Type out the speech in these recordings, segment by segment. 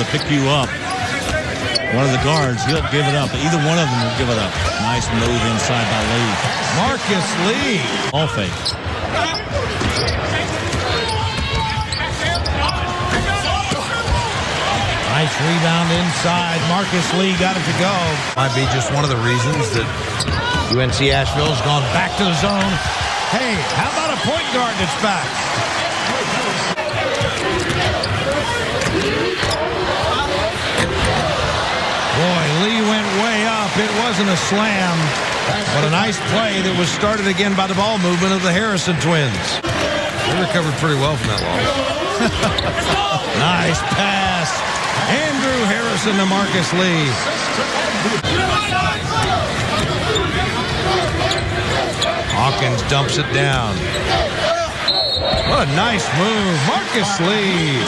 to pick you up. One of the guards, he'll give it up. Either one of them will give it up. Nice move inside by Lee. Marcus Lee. Ball fake. Nice rebound inside. Marcus Lee got it to go. Might be just one of the reasons that UNC Asheville's gone back to the zone. Hey, how about a point guard that's back? Boy, Lee went way up. It wasn't a slam, but a nice play that was started again by the ball movement of the Harrison twins. They recovered pretty well from that loss. Nice pass. Andrew Harrison to Marcus Lee. Hawkins dumps it down. What a nice move. Marcus Lee.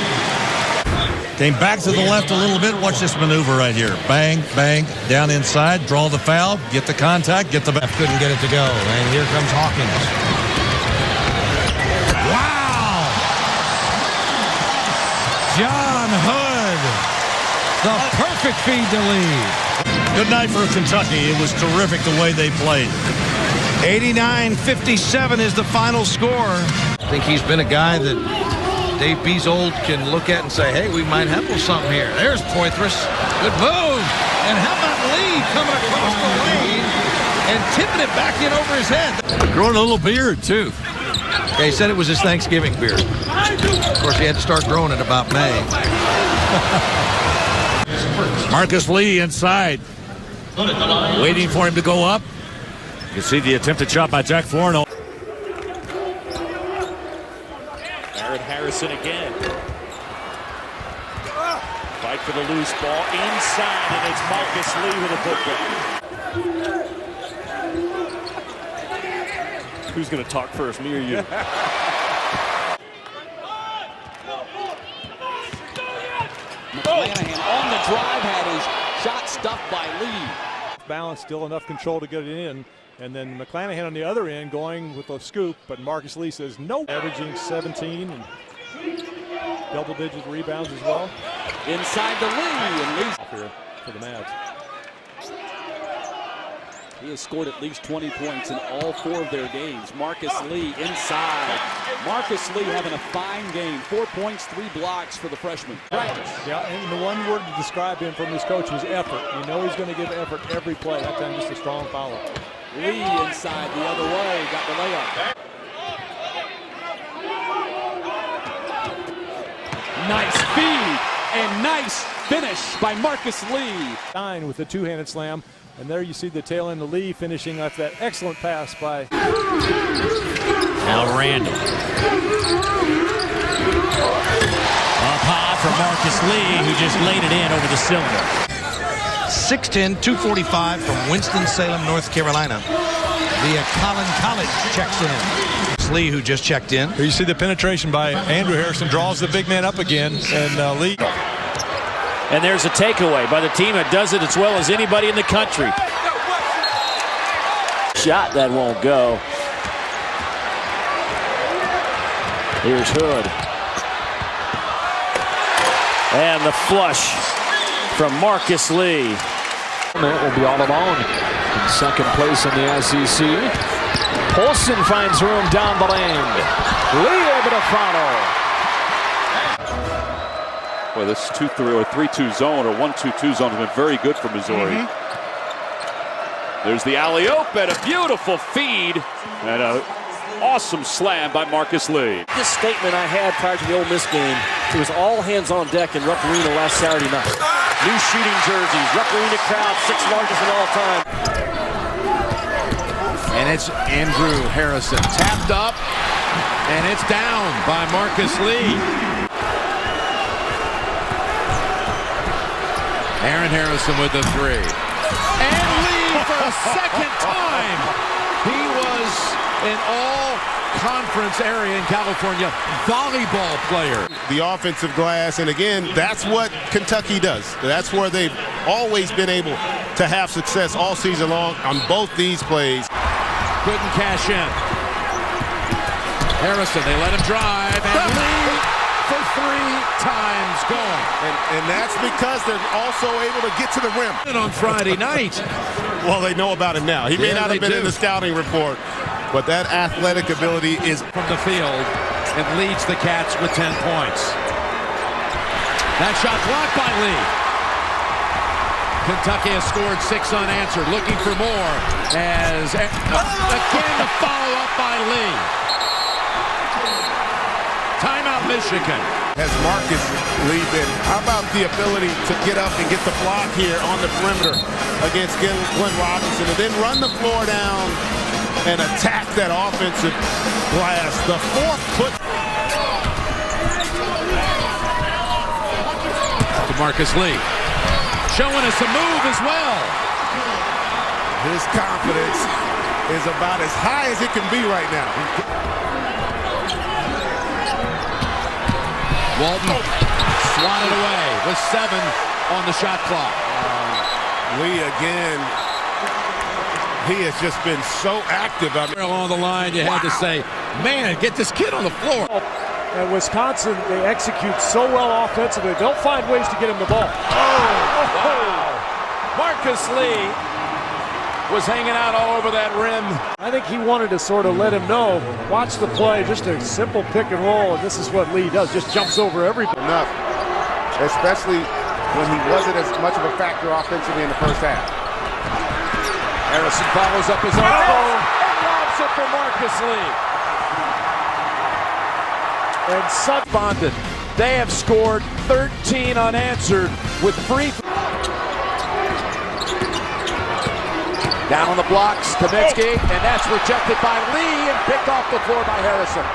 Came back to the left a little bit. Watch this maneuver right here. Bang, bang, down inside, draw the foul, get the contact, get the back. Couldn't get it to go. And here comes Hawkins. Wow! John Hood. The perfect feed to Lee. Good night for Kentucky. It was terrific the way they played. 89-57 is the final score. I think he's been a guy that Dave Beazold can look at and say, hey, we might have a little something here. There's Poitras. Good move. And how about Lee coming across the lane and tipping it back in over his head? Growing a little beard, too. Yeah, he said it was his Thanksgiving beard. Of course, he had to start growing it about May. Marcus Lee inside. Waiting for him to go up. You see the attempted shot by Jack Florno. Harrison again. Fight for the loose ball inside, and it's Marcus Lee with a putback. Who's going to talk first, me or you? McClanahan on the drive had his shot stopped by Lee. Balance, still enough control to get it in. And then McClanahan on the other end going with a scoop, but Marcus Lee says no. Averaging 17 and double-digit rebounds as well. Inside the Lee, and Lee's here for the Mavs. He has scored at least 20 points in all 4 of their games. Marcus Lee inside. Marcus Lee having a fine game. 4 points, 3 blocks for the freshman. Practice. Yeah, and the one word to describe him from his coach was effort. You know he's going to give effort every play. That time just a strong follow. Lee inside the other way, got the layup. Nice feed and nice finish by Marcus Lee. 9 with the two-handed slam, and there you see the tail end of Lee finishing off that excellent pass by. Now Randall. Up high for Marcus Lee, who just laid it in over the cylinder. 6'10", 245 from Winston-Salem, North Carolina. Via Collin College checks in. Lee, who just checked in. Here you see the penetration by Andrew Harrison, draws the big man up again, and Lee. And there's a takeaway by the team that does it as well as anybody in the country. Shot that won't go. Here's Hood. And the flush from Marcus Lee. Will be all alone in second place in the SEC. Paulson finds room down the lane. Lee able to follow. Well, this 2-3 or 3-2 zone or 1-2-2 zone has been very good for Missouri. There's the alley-oop and a beautiful feed and an awesome slam by Marcus Lee. This statement I had prior to the Ole Miss game, it was all hands on deck in Rupp Arena last Saturday night. New shooting jerseys, Rupp Arena crowd, 6th largest of all time. And it's Andrew Harrison. Tapped up, and it's down by Marcus Lee. Aaron Harrison with the 3. And Lee for a second time. He was an all-conference area in California volleyball player. The offensive glass, and again, that's what Kentucky does. That's where they've always been able to have success all season long on both these plays. Couldn't cash in. Harrison, they let him drive, and Lee for 3 times going. And that's because they're also able to get to the rim. And on Friday night. Well, they know about him now. He may not have been in the scouting report, but that athletic ability is From the field and leads the Cats with 10 points. That shot blocked by Lee. Kentucky has scored 6 unanswered, looking for more as again the follow-up by Lee. Timeout Michigan. has Marcus Lee been. How about the ability to get up and get the block here on the perimeter against Glenn Robinson and then run the floor down and attack that offensive glass. The fourth put. To Marcus Lee. Showing us a move as well. His confidence is about as high as it can be right now. Walton swatted away with 7 on the shot clock. Lee again. He has just been so active. I mean, Along the line, you had to say, man, get this kid on the floor. And Wisconsin, they execute so well offensively. They'll find ways to get him the ball. Marcus Lee was hanging out all over that rim. I think he wanted to sort of let him know, watch the play, just a simple pick and roll, and this is what Lee does, just jumps over everybody. enough, especially when he wasn't as much of a factor offensively in the first half. Harrison follows up his elbow and lobs it for Marcus Lee. And Sutton Bonded. They have scored 13 unanswered with free. Down on the blocks, Kaminsky, and that's rejected by Lee and picked off the floor by Harrison.